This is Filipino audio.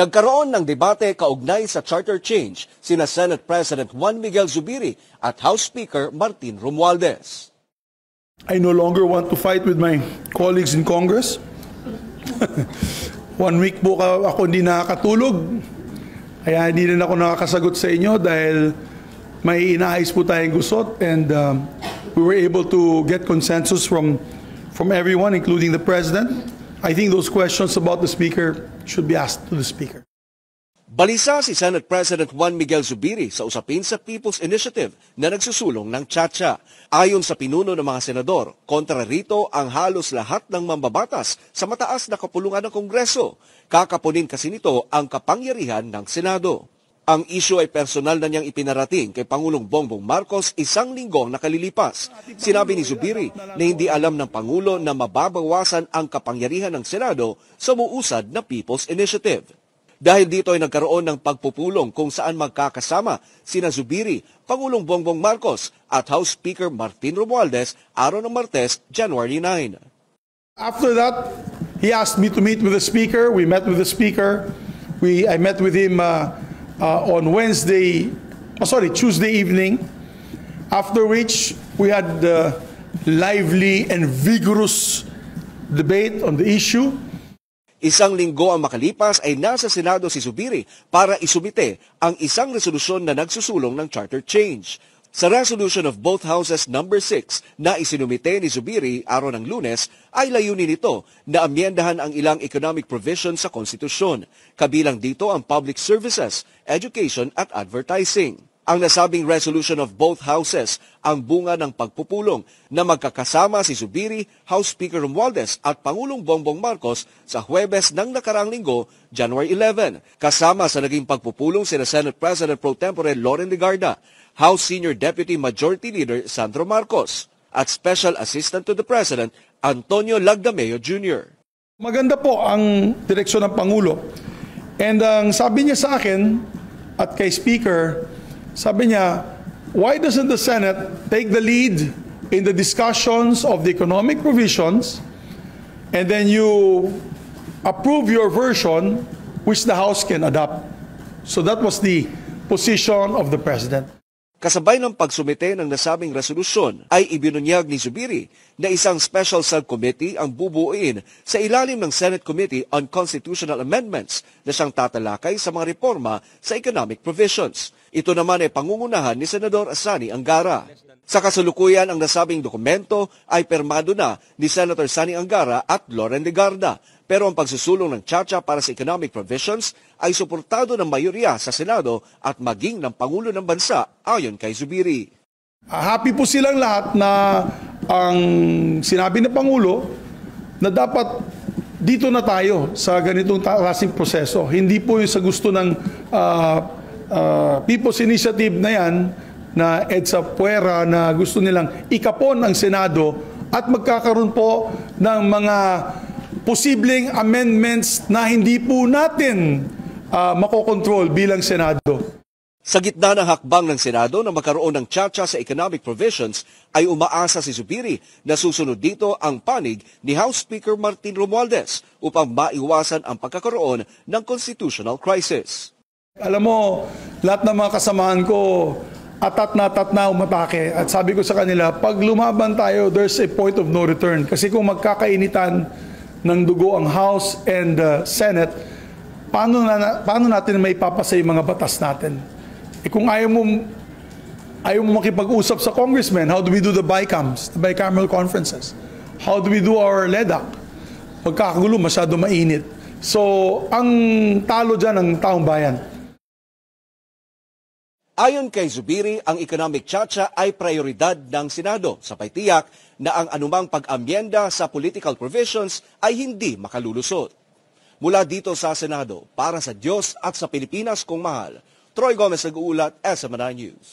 Nagkaroon ng debate kaugnay sa charter change sina Senate President Juan Miguel Zubiri at House Speaker Martin Romualdez. I no longer want to fight with my colleagues in Congress. 1 week po ako hindi nakakatulog. Kaya hindi rin ako nakakasagot sa inyo dahil may inaayos po tayong gusot and we were able to get consensus from everyone, including the President. I think those questions about the Speaker should be asked to the Speaker. Balisa si Senate President Juan Miguel Zubiri sa usapin sa People's Initiative na nagsusulong ng tsa-tsa. Ayon sa pinuno ng mga senador, kontra rito ang halos lahat ng mambabatas sa mataas na kapulungan ng Kongreso. Kakapunin kasi nito ang kapangyarihan ng Senado. Ang isyu ay personal na niyang ipinarating kay Pangulong Bongbong Marcos 1 linggong nakalilipas. Sinabi ni Zubiri na hindi alam ng Pangulo na mababawasan ang kapangyarihan ng Senado sa muusad na People's Initiative. Dahil dito ay nagkaroon ng pagpupulong kung saan magkakasama sina Zubiri, Pangulong Bongbong Marcos at House Speaker Martin Romualdez araw ng Martes, January 9. After that, he asked me to meet with the Speaker. We met with the Speaker. I met with him on Tuesday evening, after which we had lively and vigorous debate on the issue. 1 linggo ang makalipas ay nasa Senado si Zubiri para isumite ang isang resolusyon na nagsusulong ng charter change. Sa resolution of both houses number 6 na isinumite ni Zubiri araw ng Lunes ay layunin nito na amyendahan ang ilang economic provisions sa konstitusyon. Kabilang dito ang public services, education at advertising. Ang nasabing resolution of both houses ang bunga ng pagpupulong na magkakasama si Zubiri, House Speaker Romualdez at Pangulong Bongbong Marcos sa Huwebes ng nakaraang linggo, January 11. Kasama sa naging pagpupulong sina Senate President Pro Tempore Loren Legarda, House Senior Deputy Majority Leader Sandro Marcos at Special Assistant to the President Antonio Lagdameo Jr. Maganda po ang direksyon ng Pangulo. And ang sabi niya sa akin at kay Speaker, sabi niya, why doesn't the Senate take the lead in the discussions of the economic provisions and then you approve your version which the House can adopt? So that was the position of the President. Kasabay ng pagsumite ng nasabing resolusyon ay ibinunyag ni Zubiri na isang special subcommittee ang bubuuin sa ilalim ng Senate Committee on Constitutional Amendments na siyang tatalakay sa mga reforma sa economic provisions. Ito naman ay pangungunahan ni Senador Sani Angara. Sa kasalukuyan, ang nasabing dokumento ay permado na ni Senator Sani Angara at Loren Legarda. Pero ang pagsusulong ng tsa-tsa para sa economic provisions ay suportado ng mayorya sa Senado at maging ng Pangulo ng Bansa ayon kay Zubiri. Happy po silang lahat na ang sinabi ng Pangulo na dapat dito na tayo sa ganitong klaseng proseso. Hindi po yung sa gusto ng People's Initiative na yan, na EDSA Puera, na gusto nilang ikapon ang Senado at magkakaroon po ng mga posibleng amendments na hindi po natin makokontrol bilang Senado. Sa gitna ng hakbang ng Senado na magkaroon ng tsa-tsa sa economic provisions, ay umaasa si Zubiri na susunod dito ang panig ni House Speaker Martin Romualdez upang maiwasan ang pagkakaroon ng constitutional crisis. Alam mo, lahat ng mga kasamahan ko, atat na umatake. At sabi ko sa kanila, pag lumaban tayo, there's a point of no return. Kasi kung magkakainitan ng dugo ang House and Senate, paano natin may papasa yung mga batas natin? Kung ayaw mo makipag-usap sa congressmen, how do we do the BICAMs, the bicameral conferences? How do we do our LEDAC? Pagkakagulo, masyado mainit. So, ang talo dyan ang taong bayan. Ayon kay Zubiri, ang economic tsa-tsa ay prioridad ng Senado sa tiyak na ang anumang pag-amyenda sa political provisions ay hindi makalulusot. Mula dito sa Senado, para sa Diyos at sa Pilipinas kong mahal, Troy Gomez nag-uulat, SMNI News.